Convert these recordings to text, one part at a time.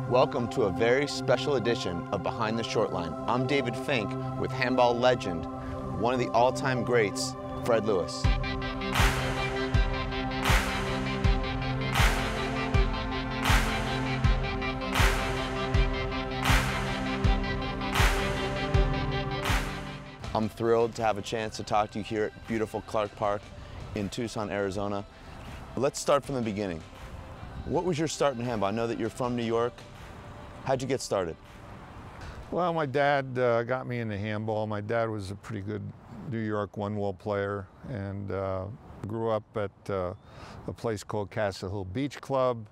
Welcome to a very special edition of Behind the Short Line. I'm David Fink with handball legend, one of the all-time greats, Fred Lewis. I'm thrilled to have a chance to talk to you here at beautiful Clark Park in Tucson, Arizona. Let's start from the beginning. What was your start in handball? I know that you're from New York. How'd you get started? Well, my dad got me into handball. My dad was a pretty good New York one-wall player, and grew up at a place called Castle Hill Beach Club,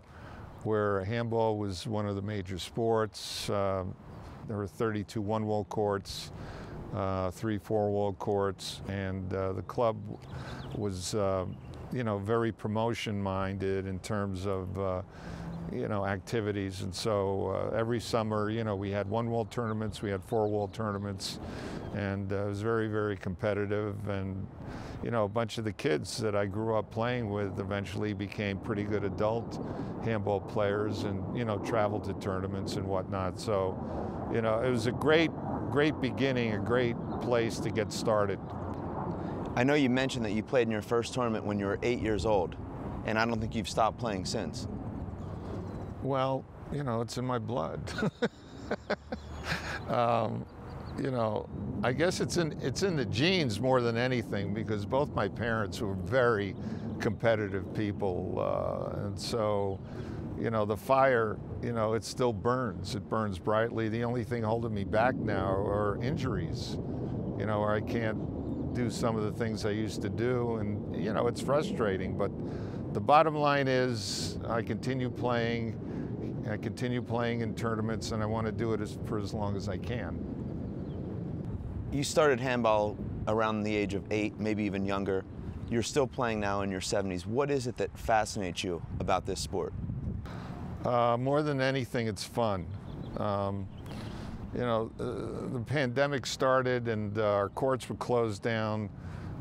where handball was one of the major sports. There were 32 one-wall courts, 3 four-wall courts, and the club was very promotion-minded in terms of activities. And so every summer, we had one-wall tournaments, we had four-wall tournaments, and it was very, very competitive. And a bunch of the kids that I grew up playing with eventually became pretty good adult handball players, and traveled to tournaments and whatnot. So it was a great beginning, a great place to get started. I know you mentioned that you played in your first tournament when you were 8 years old, and I don't think you've stopped playing since. Well, it's in my blood. I guess it's in the genes more than anything, because both my parents were very competitive people, and so the fire, it still burns. It burns brightly. The only thing holding me back now are injuries, where I can't do some of the things I used to do, and it's frustrating. But the bottom line is I continue playing in tournaments, and I want to do it for as long as I can. You started handball around the age of 8, maybe even younger. You're still playing now in your 70s. What is it that fascinates you about this sport? More than anything, it's fun. The pandemic started, and our courts were closed down,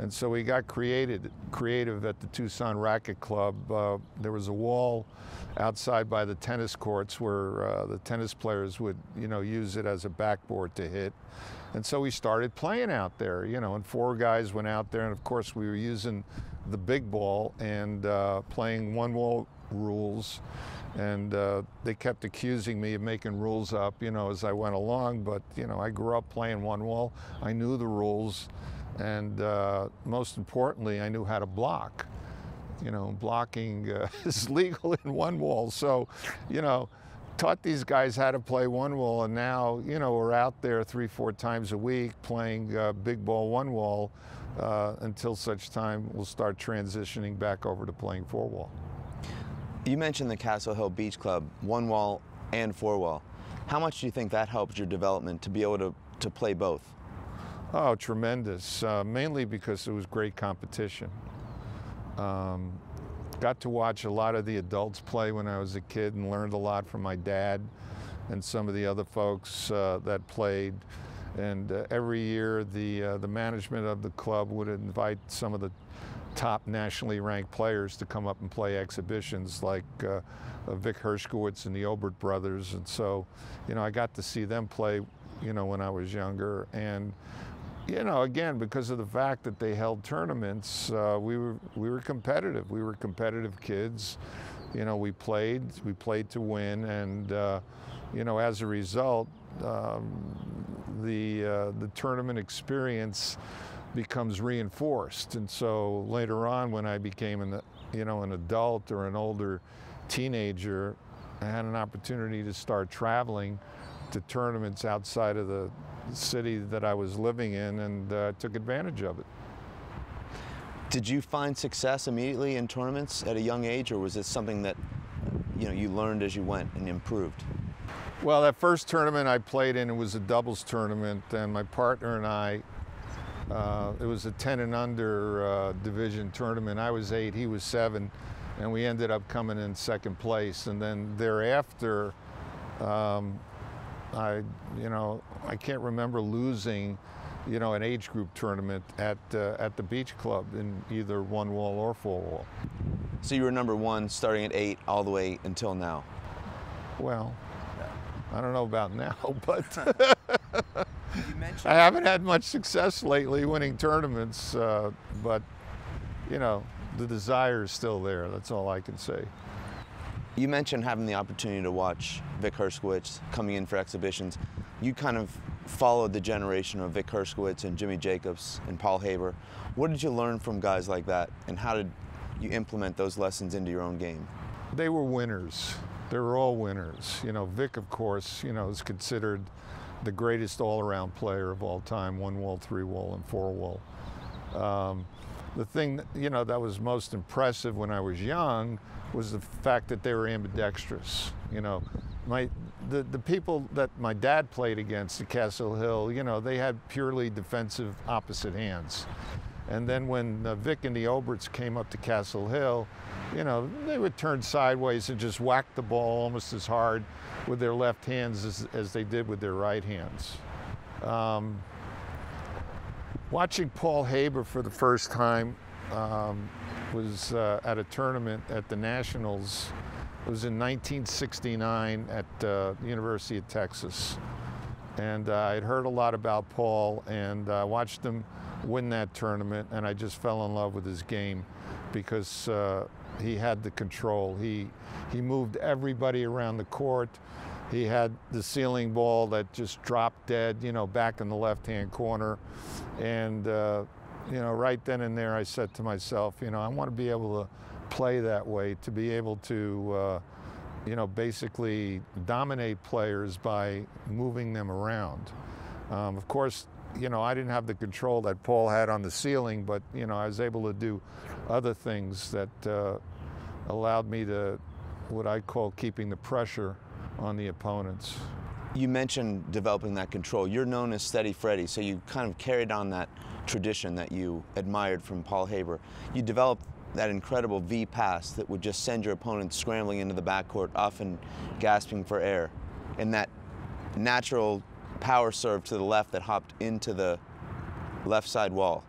and so we got creative at the Tucson Racket Club. There was a wall outside by the tennis courts where the tennis players would use it as a backboard to hit. And so we started playing out there, and 4 guys went out there, and of course we were using the big ball and playing one-wall rules. And they kept accusing me of making rules up, as I went along. But, I grew up playing one wall. I knew the rules. And most importantly, I knew how to block. Blocking is legal in one wall. So, taught these guys how to play one wall. And now, we're out there 3-4 times a week playing big ball one wall until such time we'll start transitioning back over to playing four wall. You mentioned the Castle Hill Beach Club, one wall and four wall. How much do you think that helped your development to be able to play both? Oh, tremendous. Mainly because it was great competition. Got to watch a lot of the adults play when I was a kid, and learned a lot from my dad and some of the other folks that played. And every year the management of the club would invite some of the top nationally ranked players to come up and play exhibitions, like Vic Hershkowitz and the Obert brothers. And so, I got to see them play, when I was younger. And, again, because of the fact that they held tournaments, we were competitive. We were competitive kids. We played to win. And, as a result, the tournament experience becomes reinforced. And so later on, when I became an adult or an older teenager, I had an opportunity to start traveling to tournaments outside of the city that I was living in, and took advantage of it. Did you find success immediately in tournaments at a young age, or was it something that you learned as you went and improved? Well, that first tournament I played in, it was a doubles tournament, and my partner and I, it was a 10 and under division tournament. I was 8, he was 7, and we ended up coming in second place. And then thereafter, I can't remember losing, an age group tournament at the beach club in either one wall or four wall. So you were number 1 starting at 8 all the way until now? Well, I don't know about now, but You mentioned I haven't had much success lately winning tournaments, but you know, the desire is still there. That's all I can say. You mentioned having the opportunity to watch Vic Hershkowitz coming in for exhibitions. You kind of followed the generation of Vic Hershkowitz and Jimmy Jacobs and Paul Haber. What did you learn from guys like that, and how did you implement those lessons into your own game? They were winners. They were all winners. You know, Vic, of course, you know, is considered the greatest all-around player of all time, 1-wall, 3-wall, and 4-wall. The thing, you know, that was most impressive when I was young was the fact that they were ambidextrous. You know, the people that my dad played against at Castle Hill, you know, they had purely defensive opposite hands. And then when Vic and the Oberts came up to Castle Hill, you know, they would turn sideways and just whack the ball almost as hard with their left hands as they did with their right hands. Watching Paul Haber for the first time was at a tournament at the Nationals. It was in 1969 at the University of Texas. And I'd heard a lot about Paul, and I watched him win that tournament, and I just fell in love with his game because he had the control. He moved everybody around the court. He had the ceiling ball that just dropped dead, you know, back in the left-hand corner. And, you know, right then and there I said to myself, you know, I want to be able to play that way, to be able to, you know, basically dominate players by moving them around. Of course, you know, I didn't have the control that Paul had on the ceiling, but, you know, I was able to do other things that allowed me to, what I call keeping the pressure on the opponents. You mentioned developing that control. You're known as Steady Freddy, so you kind of carried on that tradition that you admired from Paul Haber. You developed that incredible V pass that would just send your opponent scrambling into the backcourt, often gasping for air, and that natural power serve to the left that hopped into the left side wall.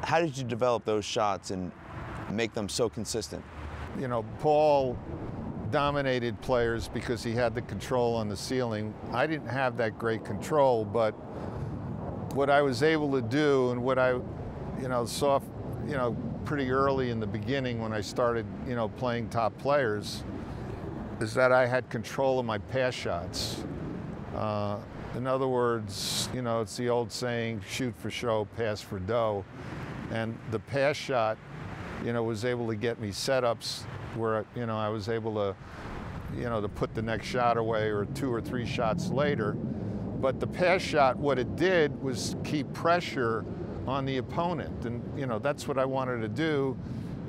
How did you develop those shots and make them so consistent? You know, Paul dominated players because he had the control on the ceiling. I didn't have that great control, but what I was able to do and what I, you know, saw, you know, pretty early in the beginning when I started, you know, playing top players, is that I had control of my pass shots. In other words, you know, it's the old saying, shoot for show, pass for dough. And the pass shot, you know, was able to get me setups where, you know, I was able to, you know, to put the next shot away or 2 or 3 shots later. But the pass shot, what it did was keep pressure on the opponent. And, you know, that's what I wanted to do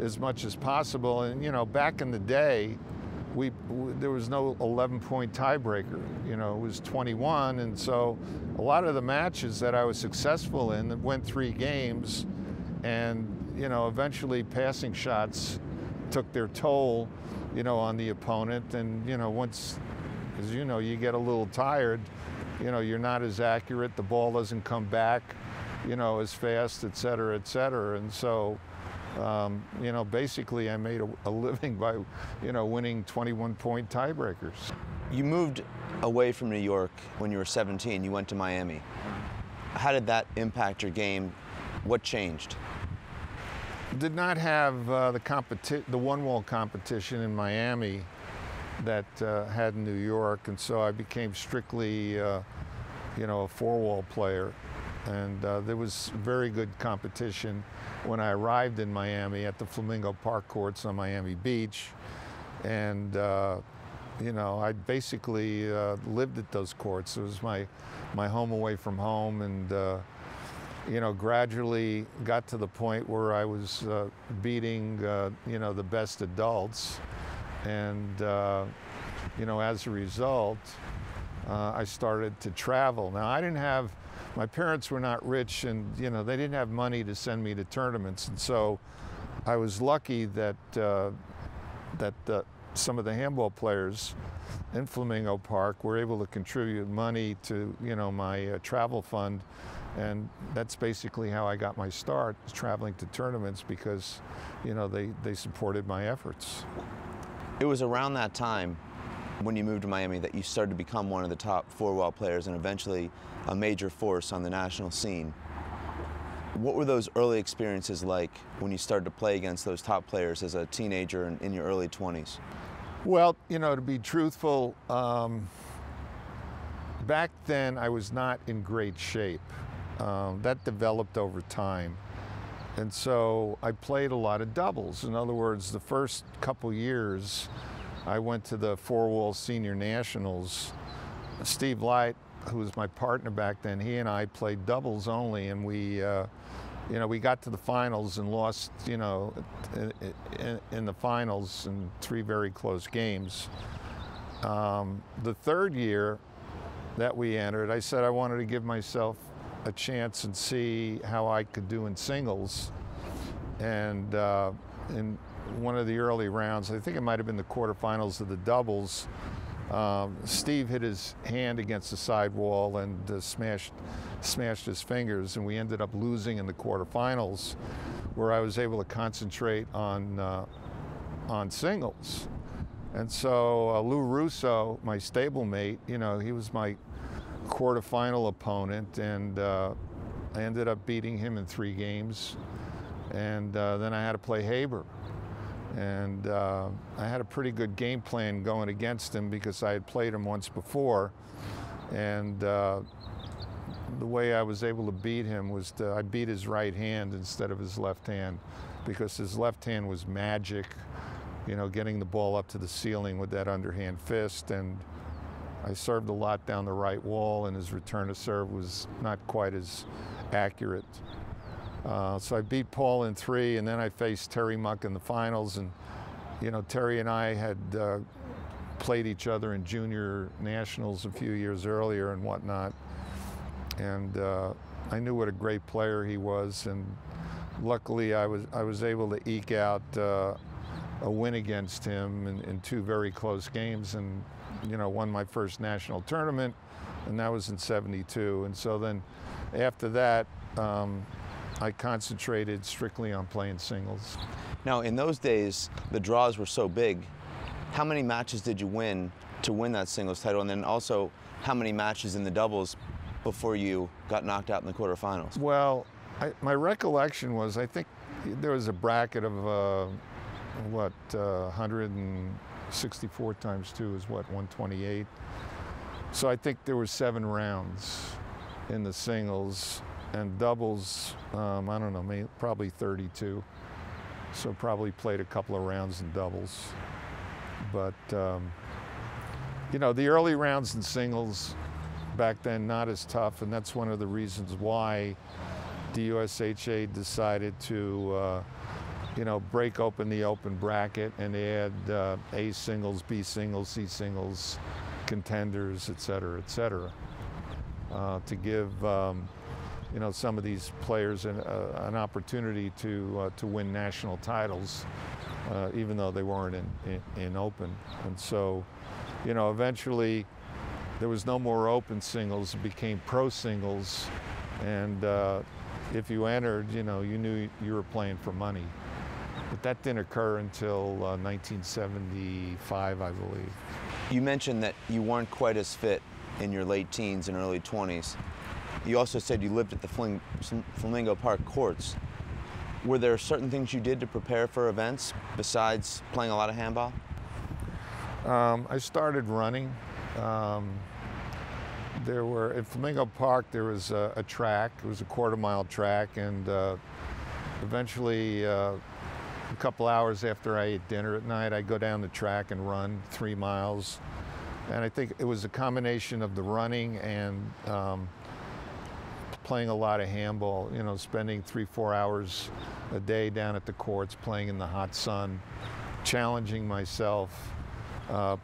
as much as possible. And, you know, back in the day, there was no 11-point tiebreaker. You know, it was 21. And so a lot of the matches that I was successful in that went 3 games, and, you know, eventually passing shots took their toll, you know, on the opponent. And, you know, once, as you know, you get a little tired, you know, you're not as accurate, the ball doesn't come back, you know, as fast, et cetera, et cetera. And so, you know, basically I made a living by, you know, winning 21-point tiebreakers. You moved away from New York when you were 17. You went to Miami. How did that impact your game? What changed? Did not have the one-wall competition in Miami that had in New York, and so I became strictly, you know, a 4-wall player. And there was very good competition when I arrived in Miami at the Flamingo Park courts on Miami Beach. And, you know, I basically lived at those courts. It was my home away from home, and, you know, gradually got to the point where I was beating, you know, the best adults. And, you know, as a result, I started to travel. Now, I didn't have, my parents were not rich, and, you know, they didn't have money to send me to tournaments. And so I was lucky that, some of the handball players in Flamingo Park were able to contribute money to, you know, my travel fund. And that's basically how I got my start, traveling to tournaments, because, you know, they supported my efforts. It was around that time when you moved to Miami that you started to become one of the top four-wall players and eventually a major force on the national scene. What were those early experiences like when you started to play against those top players as a teenager in your early 20s? Well, you know, to be truthful, back then I was not in great shape. That developed over time. And so I played a lot of doubles. In other words, the first couple years I went to the Four Wall Senior Nationals. Steve Light, who was my partner back then, he and I played doubles only, and we got to the finals and lost, in the finals in 3 very close games. The third year that we entered, I said I wanted to give myself a chance and see how I could do in singles. And in one of the early rounds, I think it might have been the quarterfinals of the doubles, Steve hit his hand against the side wall and smashed his fingers, and we ended up losing in the quarterfinals, where I was able to concentrate on singles. And so Lou Russo, my stablemate, he was my quarterfinal opponent, and I ended up beating him in 3 games. And then I had to play Haber. And I had a pretty good game plan going against him because I had played him once before. And the way I was able to beat him was I beat his right hand instead of his left hand, because his left hand was magic, getting the ball up to the ceiling with that underhand fist. And I served a lot down the right wall, and his return to serve was not quite as accurate. So I beat Paul in 3, and then I faced Terry Muck in the finals. And Terry and I had played each other in junior nationals a few years earlier and whatnot. And I knew what a great player he was, and luckily I was able to eke out a win against him in 2 very close games, and won my first national tournament, and that was in '72. And so then after that, I concentrated strictly on playing singles. Now, in those days, the draws were so big. How many matches did you win to win that singles title? And then also, how many matches in the doubles before you got knocked out in the quarterfinals? Well, my recollection was, I think there was a bracket of, 164 times 2 is what, 128? So I think there were 7 rounds in the singles, and doubles, I don't know, probably 32. So probably played a couple of rounds in doubles. But, the early rounds in singles back then, not as tough, and that's one of the reasons why the USHA decided to, break open the open bracket and add A singles, B singles, C singles, contenders, et cetera, to give some of these players an opportunity to win national titles, even though they weren't in open. And so, eventually there was no more open singles; it became pro singles, and if you entered, you knew you were playing for money. But that didn't occur until 1975, I believe. You mentioned that you weren't quite as fit in your late teens and early 20s. You also said you lived at the Flamingo Park courts. Were there certain things you did to prepare for events besides playing a lot of handball? I started running. At Flamingo Park, there was a track. It was a quarter-mile track, and eventually, a couple hours after I ate dinner at night, I'd go down the track and run 3 miles. And I think it was a combination of the running and playing a lot of handball, spending 3-4 hours a day down at the courts, playing in the hot sun, challenging myself,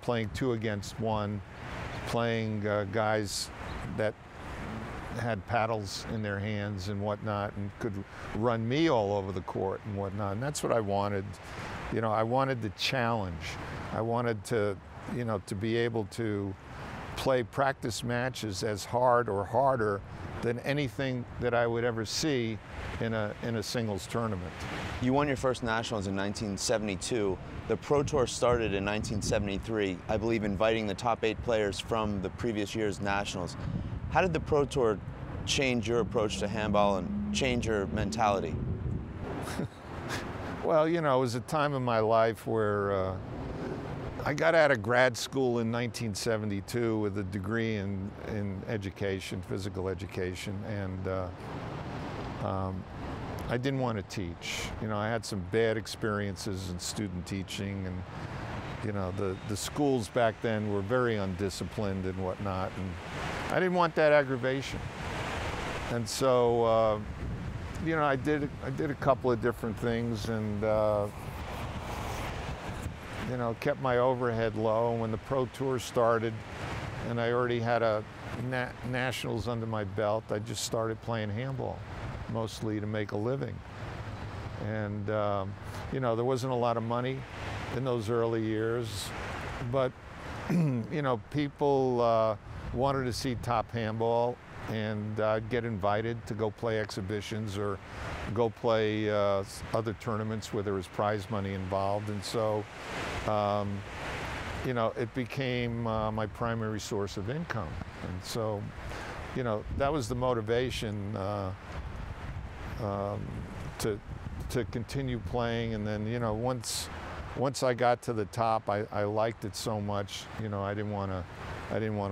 playing 2 against 1, playing guys that had paddles in their hands and whatnot, and could run me all over the court and whatnot. And that's what I wanted. I wanted the challenge. I wanted to, to be able to play practice matches as hard or harder than anything that I would ever see in a singles tournament. You won your first nationals in 1972. The Pro Tour started in 1973, I believe inviting the top 8 players from the previous year's nationals. How did the Pro Tour change your approach to handball and change your mentality? Well, you know, it was a time in my life where I got out of grad school in 1972 with a degree in education, physical education, and I didn't want to teach. You know, I had some bad experiences in student teaching, and you know, the schools back then were very undisciplined and whatnot, and I didn't want that aggravation. And so, you know, I did a couple of different things, and you know, kept my overhead low. And when the Pro Tour started, and I already had a nationals under my belt, I just started playing handball, mostly to make a living. And you know, there wasn't a lot of money in those early years, but you know, people wanted to see top handball, and I'd get invited to go play exhibitions or go play other tournaments where there was prize money involved. And so, you know, it became my primary source of income. And so, you know, that was the motivation to continue playing. And then, you know, once I got to the top, I liked it so much, you know, I didn't want to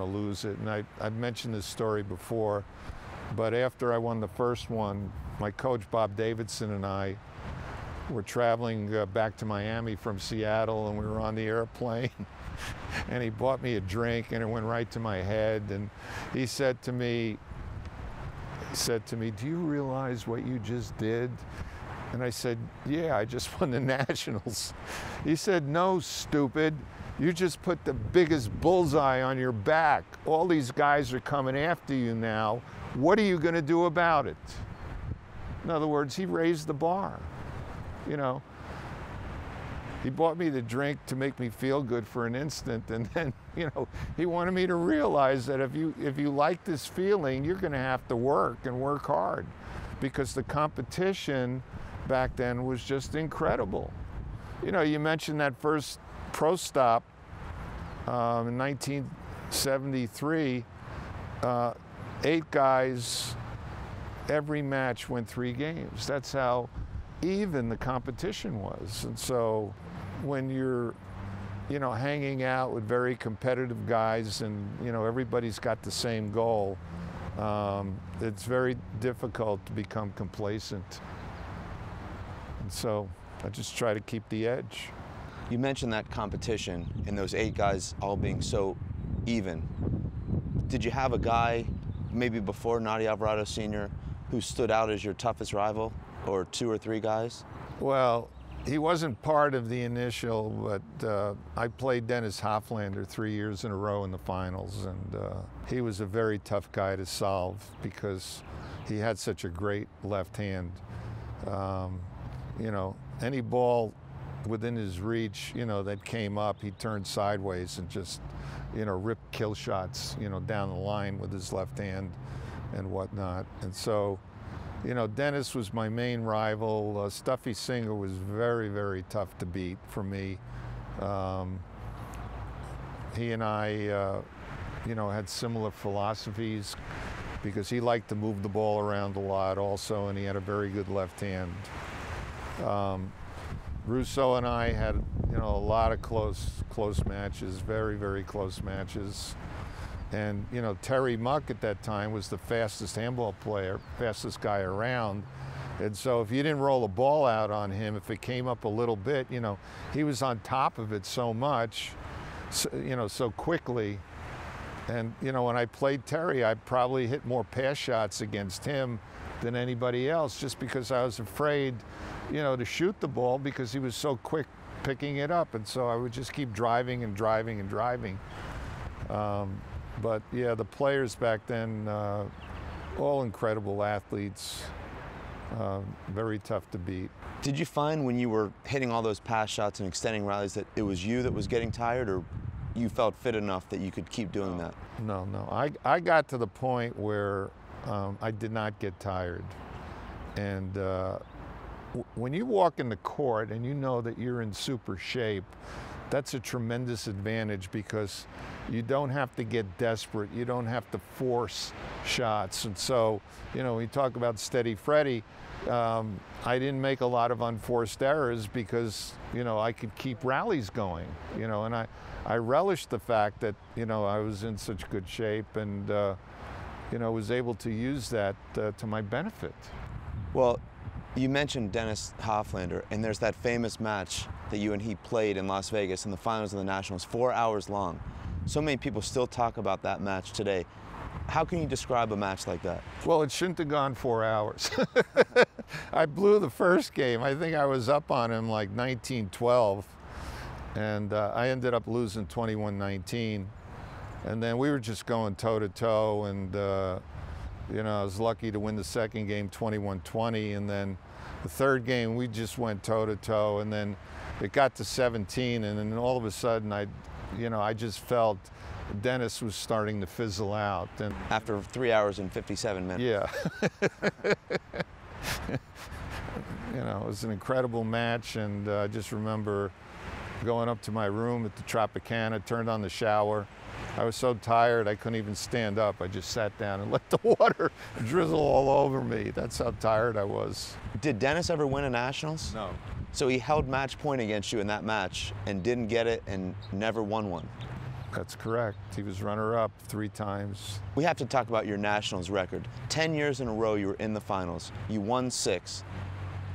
lose it. And I've mentioned this story before, but after I won the first one, my coach Bob Davidson and I were traveling back to Miami from Seattle, and we were on the airplane, and he bought me a drink, and it went right to my head. And he said to me, "Do you realize what you just did?" And I said, "Yeah, I just won the nationals." He said, "No, stupid. You just put the biggest bullseye on your back. All these guys are coming after you now. What are you going to do about it?" In other words, he raised the bar. You know, he bought me the drink to make me feel good for an instant, and then, you know, he wanted me to realize that if you like this feeling, you're going to have to work and work hard, because the competition back then was just incredible. You know, you mentioned that first pro stop in 1973, 8 guys, every match went 3 games. That's how even the competition was. And so when you're, you know, hanging out with very competitive guys, and, you know, everybody's got the same goal, it's very difficult to become complacent. And so I just try to keep the edge. You mentioned that competition and those 8 guys all being so even. Did you have a guy, maybe before Nadia Alvarado Sr., who stood out as your toughest rival, or 2 or 3 guys? Well, he wasn't part of the initial, but I played Dennis Hoflander 3 years in a row in the finals, and he was a very tough guy to solve because he had such a great left hand. You know, any ball within his reach, you know, that came up, he turned sideways and just, you know, ripped kill shots, you know, down the line with his left hand and whatnot. And so, you know, Dennis was my main rival. Stuffy Singer was very, very tough to beat for me. He and I, you know, had similar philosophies because he liked to move the ball around a lot also, and he had a very good left hand. Russo and I had, you know, a lot of close matches, very, very close matches. And, you know, Terry Muck at that time was the fastest handball player, fastest guy around. And so if you didn't roll a ball out on him, if it came up a little bit, you know, he was on top of it so much, so, you know, so quickly. And, you know, when I played Terry, I probably hit more pass shots against him than anybody else, just because I was afraid, you know, to shoot the ball because he was so quick picking it up. And so I would just keep driving and driving and driving. But yeah, the players back then, all incredible athletes, very tough to beat. Did you find when you were hitting all those pass shots and extending rallies that it was you that was getting tired, or you felt fit enough that you could keep doing that? No, no. I got to the point where I did not get tired. And when you walk in the court and you know that you're in super shape, that's a tremendous advantage because you don't have to get desperate. You don't have to force shots. And so, you know, we talk about steady Freddy. I didn't make a lot of unforced errors because, you know, I could keep rallies going, you know, and I relished the fact that, you know, I was in such good shape and, you know, was able to use that to my benefit. Well, you mentioned Dennis Hoflander, and there's that famous match that you and he played in Las Vegas in the finals of the Nationals, 4 hours long. So many people still talk about that match today. How can you describe a match like that? Well, it shouldn't have gone 4 hours. I blew the first game. I think I was up on him like 19-12, and I ended up losing 21-19. And then we were just going toe-to-toe, and you know, I was lucky to win the second game 21-20, and then the third game we just went toe-to-toe, and then it got to 17, and then all of a sudden I just felt Dennis was starting to fizzle out. And after 3 hours and 57 minutes. Yeah. You know, it was an incredible match, and I just remember going up to my room at the Tropicana, turned on the shower. I was so tired I couldn't even stand up. I just sat down and let the water drizzle all over me. That's how tired I was. Did Dennis ever win a Nationals? No. So he held match point against you in that match and didn't get it and never won one. That's correct. He was runner-up 3 times. We have to talk about your Nationals record. 10 years in a row you were in the finals. You won 6.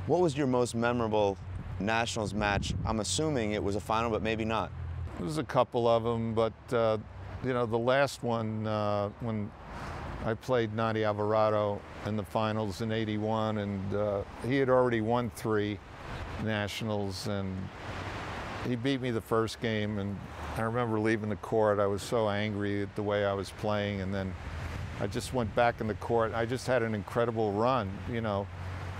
What was your most memorable Nationals match? I'm assuming it was a final, but maybe not. There was a couple of them, but you know, the last one when I played Nadi Alvarado in the finals in '81, and he had already won 3 Nationals, and he beat me the first game, and I remember leaving the court. I was so angry at the way I was playing, and then I just went back in the court. I just had an incredible run, you know.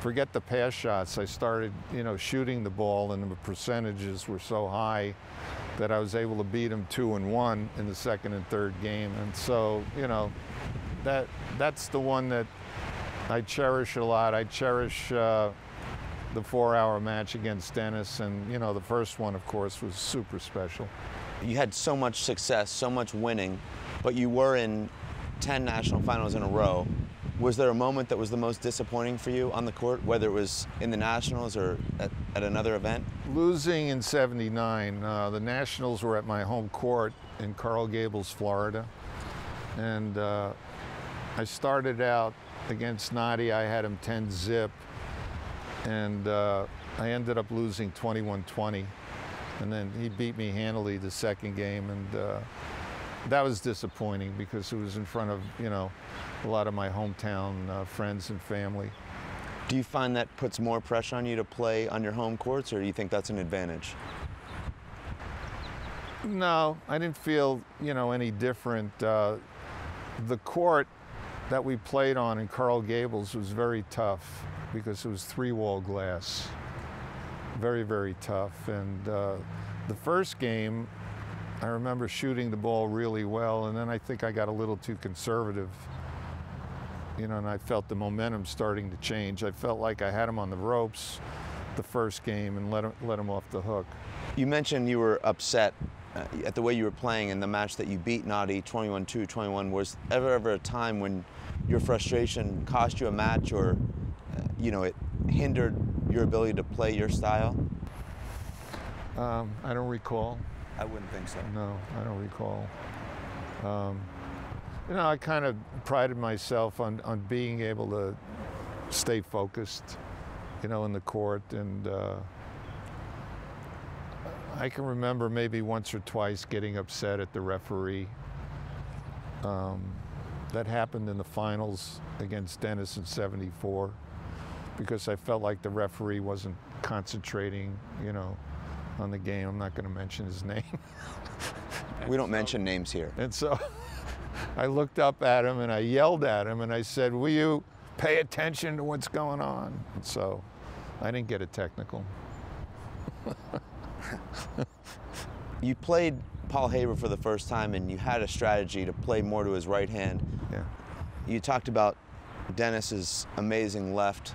Forget the pass shots. I started, you know, shooting the ball, and the percentages were so high that I was able to beat him 2-1 in the second and third game. And so, you know, that's the one that I cherish a lot. I cherish the 4-hour match against Dennis, and, you know, the first one, of course, was super special. You had so much success, so much winning, but you were in 10 national finals in a row. Was there a moment that was the most disappointing for you on the court, whether it was in the Nationals or at another event? Losing in '79, the Nationals were at my home court in Coral Gables, Florida. And I started out against Nadi. I had him 10-zip. And I ended up losing 21-20. And then he beat me handily the second game. And that was disappointing because it was in front of, you know, a lot of my hometown friends and family. Do you find that puts more pressure on you to play on your home courts, or do you think that's an advantage? No, I didn't feel, you know, any different. The court that we played on in Coral Gables was very tough because it was 3-wall glass. Very, very tough. And the first game, I remember shooting the ball really well, and then I think I got a little too conservative. You know, and I felt the momentum starting to change. I felt like I had him on the ropes the first game and let him off the hook. You mentioned you were upset at the way you were playing in the match that you beat Nadi 21-2, 21. Was ever a time when your frustration cost you a match, or you know, it hindered your ability to play your style? I don't recall. I wouldn't think so. No, I don't recall. You know, I kind of prided myself on being able to stay focused, you know, in the court. And I can remember maybe once or twice getting upset at the referee. That happened in the finals against Dennis in '74 because I felt like the referee wasn't concentrating, you know, on the game. I'm not going to mention his name. We don't mention names here. And so I looked up at him and I yelled at him and I said, "Will you pay attention to what's going on?" And so I didn't get a technical. You played Paul Haber for the first time and you had a strategy to play more to his right hand. Yeah. You talked about Dennis's amazing left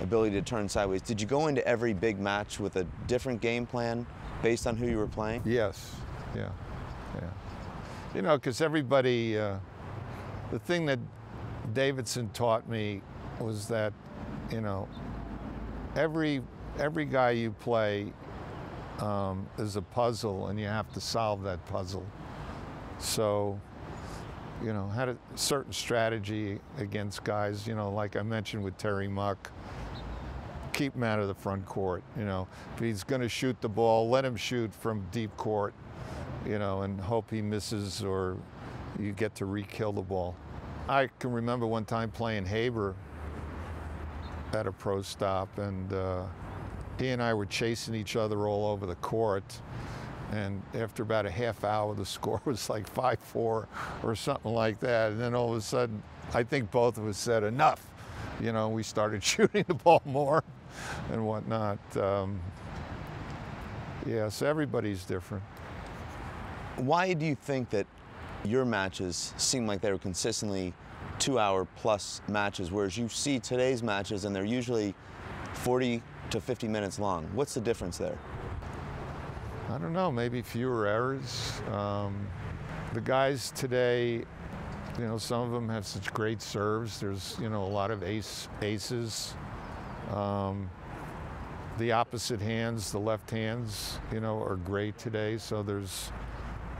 ability to turn sideways. Did you go into every big match with a different game plan based on who you were playing? Yes, yeah, yeah. You know, because everybody, the thing that Davidson taught me was that, you know, every guy you play is a puzzle and you have to solve that puzzle. So, you know, had a certain strategy against guys, you know, like I mentioned with Terry Muck. Keep him out of the front court, you know. If he's going to shoot the ball, let him shoot from deep court, you know, and hope he misses or you get to re-kill the ball. I can remember one time playing Haber at a pro stop, and he and I were chasing each other all over the court. And after about a half hour, the score was like 5-4 or something like that. And then all of a sudden, I think both of us said, enough. You know, we started shooting the ball more and whatnot. Yeah, so everybody's different. Why do you think that your matches seem like they were consistently 2-hour-plus matches, whereas you see today's matches and they're usually 40 to 50 minutes long? What's the difference there? I don't know, maybe fewer errors. The guys today, you know, some of them have such great serves. There's, you know, a lot of aces. The opposite hands, the left hands, you know, are great today. So there's,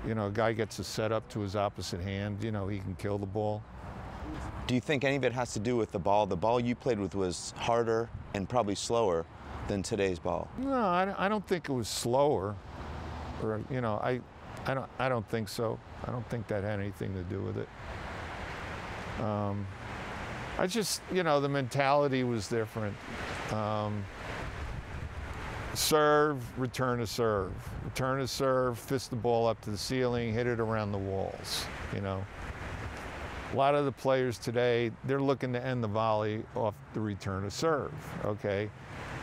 you know, a guy gets a setup to his opposite hand, you know, he can kill the ball. Do you think any of it has to do with the ball? The ball you played with was harder and probably slower than today's ball. No, I don't think it was slower. Or, you know, I don't think so. I don't think that had anything to do with it. I just, you know, the mentality was different. Serve, return to serve. Return to serve, fist the ball up to the ceiling, hit it around the walls, you know. A lot of the players today, they're looking to end the volley off the return to serve, okay?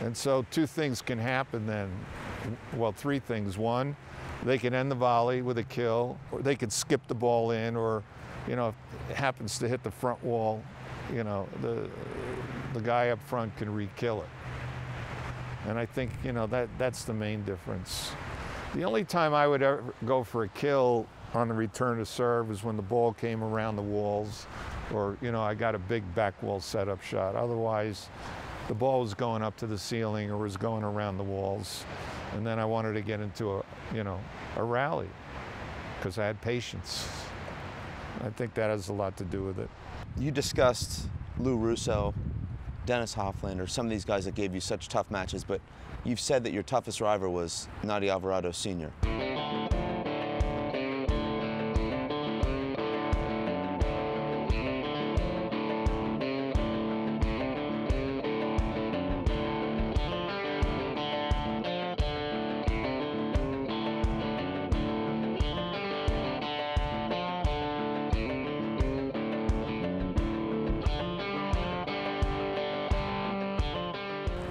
And so two things can happen then. Well, three things. One, they can end the volley with a kill, or they could skip the ball in, or, you know, if it happens to hit the front wall, you know, the guy up front can re-kill it. And I think, you know, that's the main difference. The only time I would ever go for a kill on the return to serve is when the ball came around the walls, or, you know, I got a big back wall setup shot. Otherwise, the ball was going up to the ceiling or was going around the walls. And then I wanted to get into a, you know, a rally because I had patience. I think that has a lot to do with it. You discussed Lou Russo, Dennis Hoflander, some of these guys that gave you such tough matches, but you've said that your toughest rival was Nadi Alvarado Sr.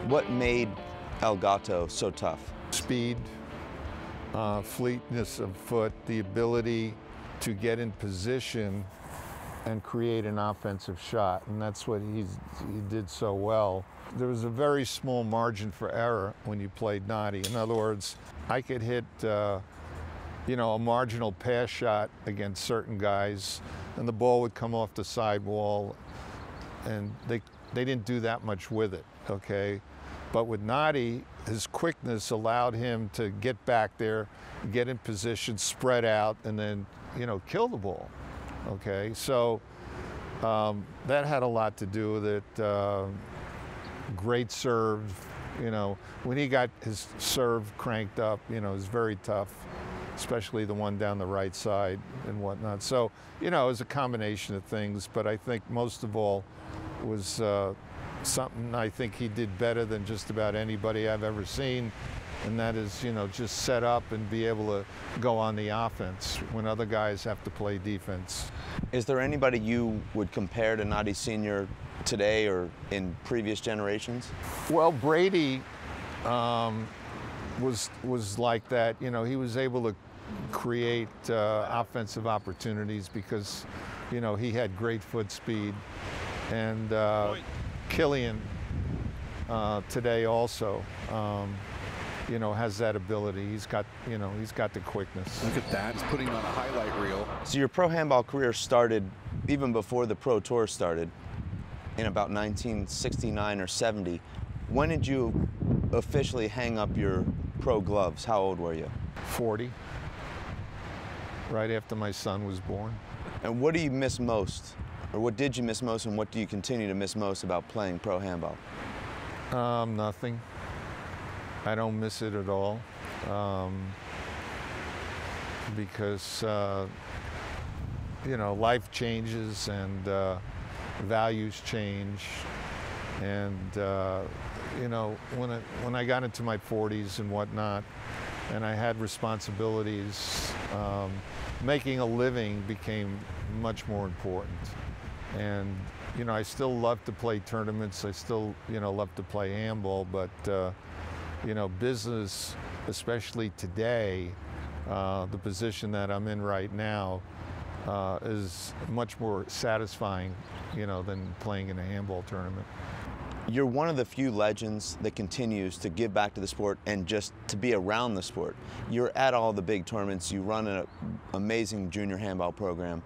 What made El Gato so tough? Speed, fleetness of foot, the ability to get in position and create an offensive shot, and that's what he did so well. There was a very small margin for error when you played Nadi. In other words, I could hit, you know, a marginal pass shot against certain guys, and the ball would come off the sidewall, and they didn't do that much with it, okay? But with Nadi, his quickness allowed him to get back there, get in position, spread out, and then, you know, kill the ball, okay? So that had a lot to do with it. Great serve, you know. When he got his serve cranked up, you know, it was very tough, especially the one down the right side and whatnot. So, you know, it was a combination of things, but I think most of all was something I think he did better than just about anybody I've ever seen, and that is, you know, just set up and be able to go on the offense when other guys have to play defense. Is there anybody you would compare to Nadi Sr. today or in previous generations? Well, Brady, was like that. You know, he was able to create offensive opportunities because, you know, he had great foot speed. And Killian today also, you know, has that ability. He's got, you know, he's got the quickness. Look at that, he's putting on a highlight reel. So your pro handball career started even before the pro tour started in about 1969 or 70. When did you officially hang up your pro gloves? How old were you? 40, right after my son was born. And what do you miss most? Or what did you miss most, and what do you continue to miss most about playing pro handball? Nothing. I don't miss it at all, because you know, life changes and values change, and you know, when I got into my 40s and whatnot, and I had responsibilities, making a living became much more important. And you know, I still love to play tournaments. I still, you know, love to play handball, but you know, business, especially today, the position that I'm in right now, is much more satisfying, you know, than playing in a handball tournament. You're one of the few legends that continues to give back to the sport and just to be around the sport. You're at all the big tournaments. You run an amazing junior handball program.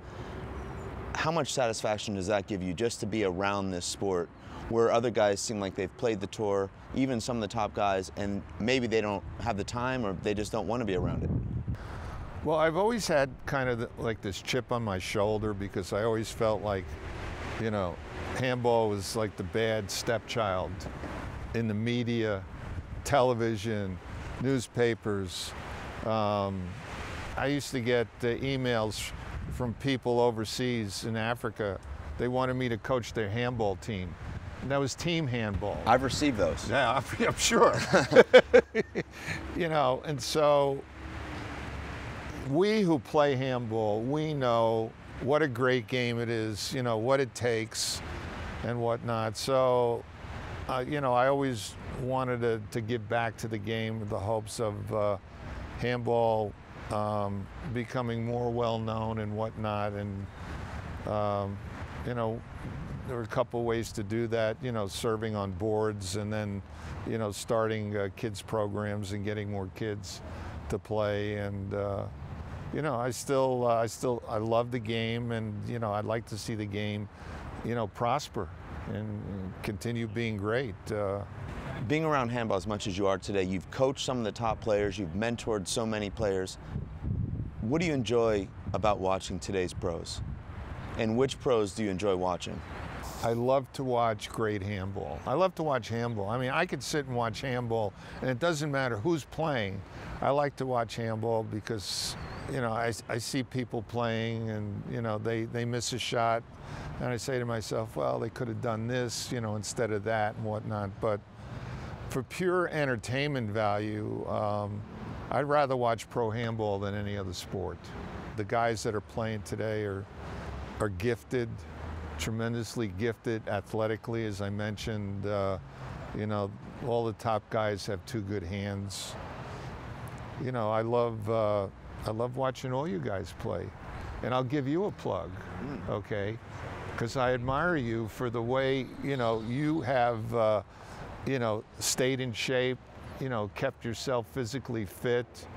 How much satisfaction does that give you just to be around this sport, where other guys seem like they've played the tour, even some of the top guys, and maybe they don't have the time or they just don't want to be around it? Well, I've always had kind of like this chip on my shoulder, because I always felt like, you know, handball was like the bad stepchild in the media, television, newspapers. I used to get emails from people overseas in Africa. They wanted me to coach their handball team. And that was team handball. I've received those. Yeah, I'm sure. You know, and so we who play handball, we know what a great game it is, you know, what it takes and whatnot. So, you know, I always wanted to give back to the game with the hopes of handball becoming more well-known and whatnot. And, you know, there were a couple ways to do that, you know, serving on boards, and then, you know, starting kids programs and getting more kids to play. And, you know, I love the game, and, you know, I'd like to see the game, you know, prosper and continue being great. Being around handball as much as you are today, you've coached some of the top players, you've mentored so many players. What do you enjoy about watching today's pros? And which pros do you enjoy watching? I love to watch great handball. I love to watch handball. I mean, I could sit and watch handball, and it doesn't matter who's playing. I like to watch handball because, you know, I see people playing, and, you know, they miss a shot, and I say to myself, well, they could have done this, you know, instead of that and whatnot. But for pure entertainment value, I'd rather watch pro handball than any other sport. The guys that are playing today are gifted, tremendously gifted athletically, as I mentioned. You know, all the top guys have two good hands. You know, I love watching all you guys play. And I'll give you a plug, okay? Because I admire you for the way, you know, you have, you know, stayed in shape, you know, kept yourself physically fit.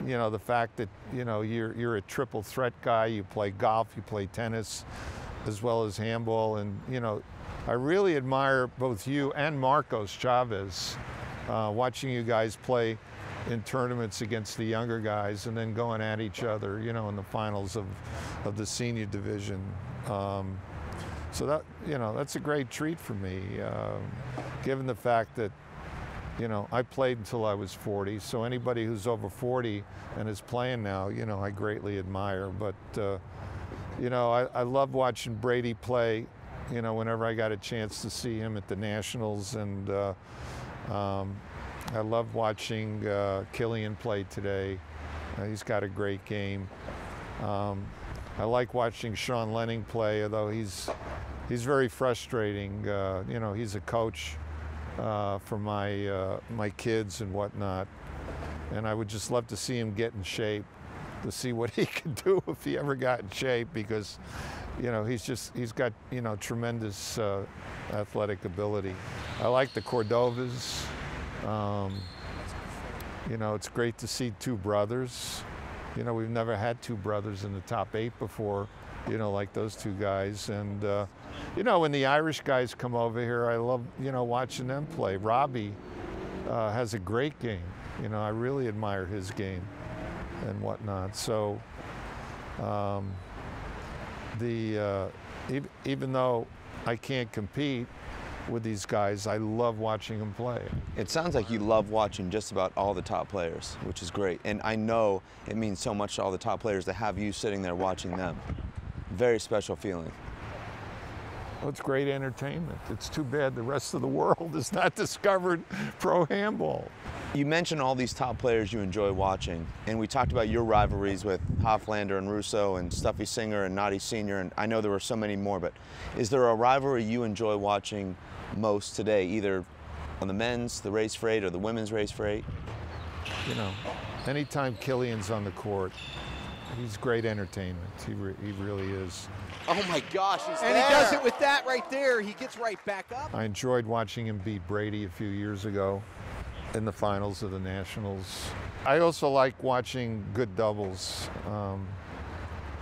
You know, the fact that, you know, you're a triple threat guy. You play golf, you play tennis, as well as handball. And, you know, I really admire both you and Marcos Chavez, watching you guys play in tournaments against the younger guys and then going at each other, you know, in the finals of the senior division. So that, you know, that's a great treat for me, given the fact that, you know, I played until I was 40, so anybody who's over 40 and is playing now, you know, I greatly admire. But, you know, I love watching Brady play, you know, whenever I got a chance to see him at the Nationals. And I love watching Killian play today. He's got a great game. I like watching Sean Lenning play, although he's very frustrating. You know, he's a coach for my kids and whatnot. and I would just love to see him get in shape, to see what he could do if he ever got in shape, because, you know, he's got, you know, tremendous athletic ability. I like the Cordovas. You know, it's great to see two brothers. You know, we've never had two brothers in the top 8 before, you know, like those two guys. And, you know, when the Irish guys come over here, I love, you know, watching them play. Robbie has a great game. You know, I really admire his game and whatnot. So, even though I can't compete with these guys, I love watching them play. It sounds like you love watching just about all the top players, which is great. And I know it means so much to all the top players to have you sitting there watching them. Very special feeling. Well, it's great entertainment. It's too bad the rest of the world has not discovered pro handball. You mentioned all these top players you enjoy watching, and we talked about your rivalries with Hoflander and Russo and Stuffy Singer and Noddy Sr., and I know there were so many more, but is there a rivalry you enjoy watching most today, either on the men's, the race for 8, or the women's race for 8? You know, anytime Killian's on the court, he's great entertainment. He really is. Oh my gosh, he's And there. he does it with that right there. He gets right back up. I enjoyed watching him beat Brady a few years ago in the finals of the Nationals. I also like watching good doubles.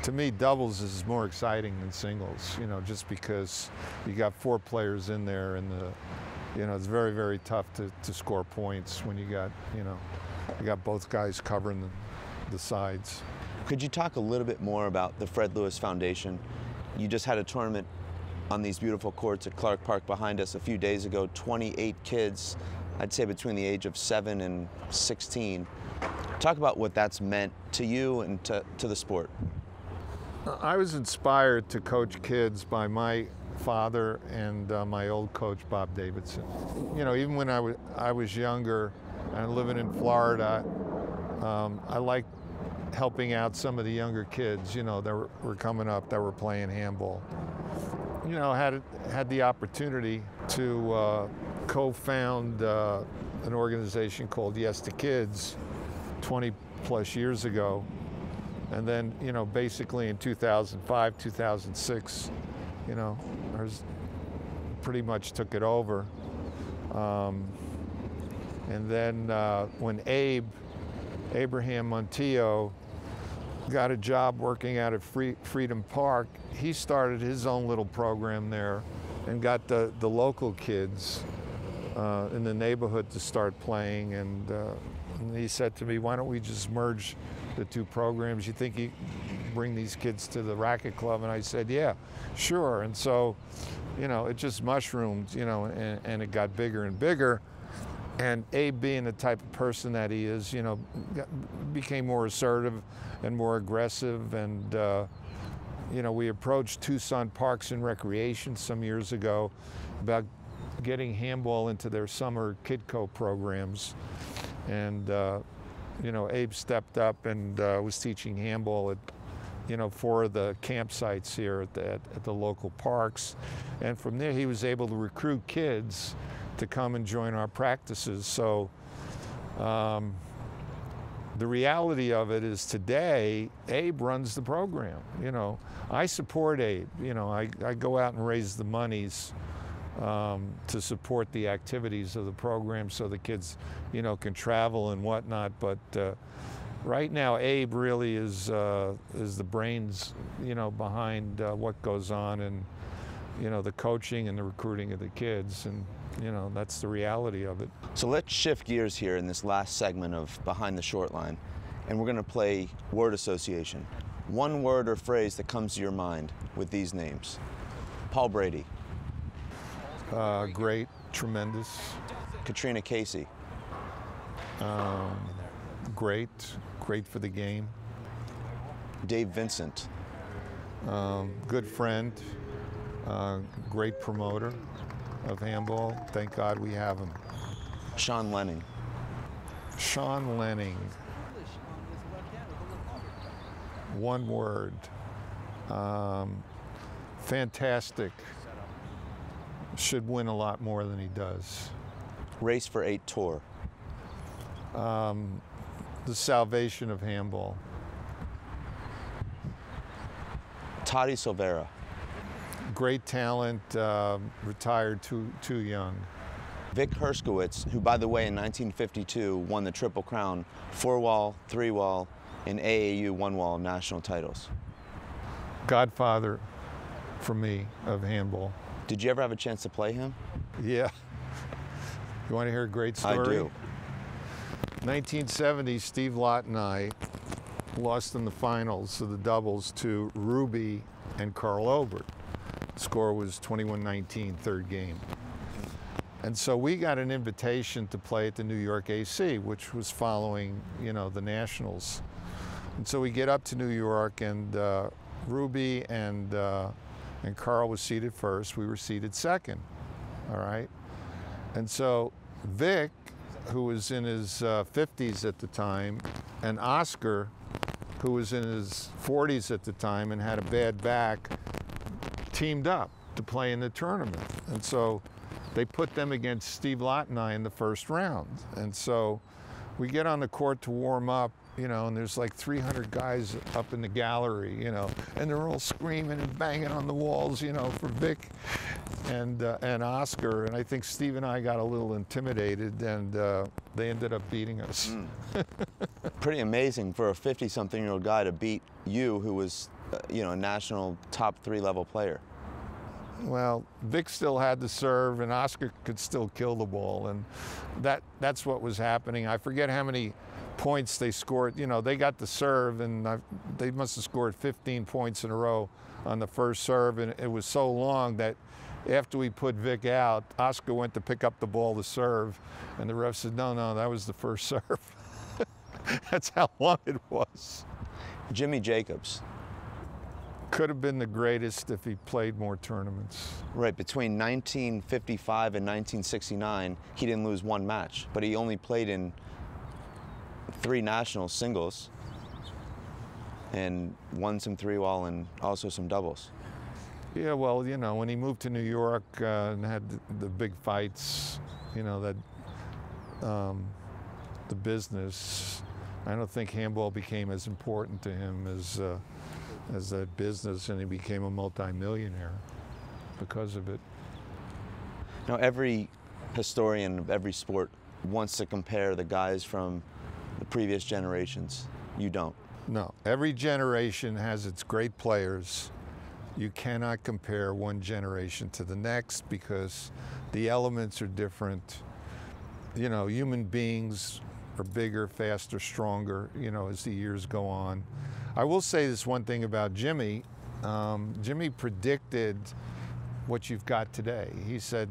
To me, doubles is more exciting than singles, you know, just because you got 4 players in there, and you know, it's very, very tough to score points when you got, you know, you got both guys covering the sides. Could you talk a little bit more about the Fred Lewis Foundation? You just had a tournament on these beautiful courts at Clark Park behind us a few days ago. 28 kids, I'd say between the age of 7 and 16. Talk about what that's meant to you and to the sport. I was inspired to coach kids by my father and my old coach, Bob Davidson. You know, even when I was younger and living in Florida, I liked helping out some of the younger kids, you know, that were coming up, that were playing handball. You know, had the opportunity to co-found an organization called Yes to Kids 20 plus years ago. And then, you know, basically in 2005, 2006, you know, I pretty much took it over. And then when Abraham Montillo got a job working out at Freedom Park, he started his own little program there and got the local kids in the neighborhood to start playing. And he said to me, why don't we just merge the 2 programs? You think you bring these kids to the racket club? And I said, yeah, sure. And so, you know, it just mushroomed, you know, and it got bigger and bigger. And Abe, being the type of person that he is, you know, became more assertive and more aggressive. And, you know, we approached Tucson Parks and Recreation some years ago about getting handball into their summer Kidco programs. And, you know, Abe stepped up and was teaching handball at, you know, 4 of the campsites here at the local parks. And from there, he was able to recruit kids to come and join our practices. So the reality of it is today, Abe runs the program. You know, I support Abe. You know, I go out and raise the monies to support the activities of the program so the kids, you know, can travel and whatnot. But right now, Abe really is the brains, you know, behind what goes on, and, you know, the coaching and the recruiting of the kids. And, you know, that's the reality of it. So let's shift gears here in this last segment of Behind the Short Line, and we're going to play word association. One word or phrase that comes to your mind with these names. Paul Brady. Great, tremendous. Katrina Casey. Great for the game. Dave Vincent. Good friend, great promoter of handball. Thank God we have him. Sean Lenning. Sean Lenning. One word. Fantastic. Should win a lot more than he does. Race for 8 tour. the salvation of handball. Toddy Silvera. Great talent, retired too young. Vic Hershkowitz, who, by the way, in 1952 won the Triple Crown, 4-wall, 3-wall, and AAU 1-wall national titles. Godfather for me of handball. Did you ever have a chance to play him? Yeah. You want to hear a great story? I do. 1970, Steve Lott and I lost in the finals of the doubles to Ruby and Carl Obert. The score was 21-19, third game. And so we got an invitation to play at the New York AC, which was following, you know, the Nationals. And so we get up to New York, and Ruby and Carl was seated first. We were seated second, all right? And so Vic, who was in his 50s at the time, and Oscar, who was in his 40s at the time and had a bad back, teamed up to play in the tournament. And so they put them against Steve Lott and I in the first round. And so we get on the court to warm up, you know, and there's like 300 guys up in the gallery, you know, and they're all screaming and banging on the walls, you know, for Vic and Oscar. And I think Steve and I got a little intimidated, and they ended up beating us. Pretty amazing for a 50-something-year-old guy to beat you, who was, you know, a national top 3 level player. Well, Vic still had the serve, and Oscar could still kill the ball, and that's what was happening. I forget how many points they scored. You know, they got the serve, and they must have scored 15 points in a row on the first serve, and it was so long that after we put Vic out, Oscar went to pick up the ball to serve, and the ref said, no, that was the first serve. That's how long it was. Jimmy Jacobs. Could have been the greatest if he played more tournaments. Right, between 1955 and 1969, he didn't lose one match, but he only played in 3 national singles and won some 3-wall and also some doubles. Yeah, well, you know, when he moved to New York and had the big fights, you know, that the business, I don't think handball became as important to him as that business, and he became a multi-millionaire because of it. Now, every historian of every sport wants to compare the guys from the previous generations. You don't. No, every generation has its great players. You cannot compare one generation to the next because the elements are different. You know, human beings are bigger, faster, stronger, you know, as the years go on. I will say this one thing about Jimmy. Jimmy predicted what you've got today. He said,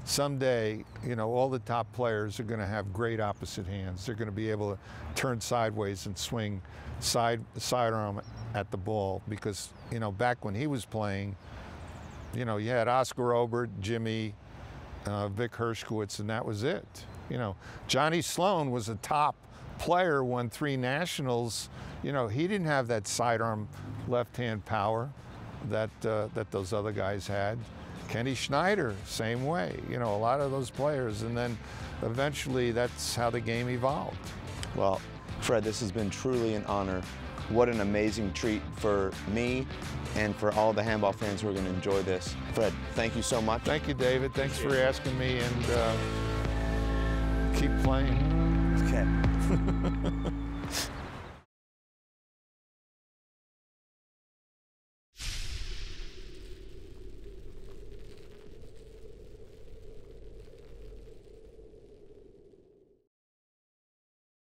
someday, you know, all the top players are going to have great opposite hands. They're going to be able to turn sideways and swing sidearm at the ball because, you know, back when he was playing, you know, you had Oscar Obert, Jimmy, Vic Hershkowitz, and that was it. You know, Johnny Sloan was a top player, won 3 nationals. You know, he didn't have that sidearm left-hand power that those other guys had. Kenny Schneider, same way. You know, a lot of those players, and then eventually that's how the game evolved. Well, Fred, this has been truly an honor. What an amazing treat for me and for all the handball fans who are going to enjoy this. Fred, thank you so much. Thank you, David. Thanks for asking me, and keep playing. Okay.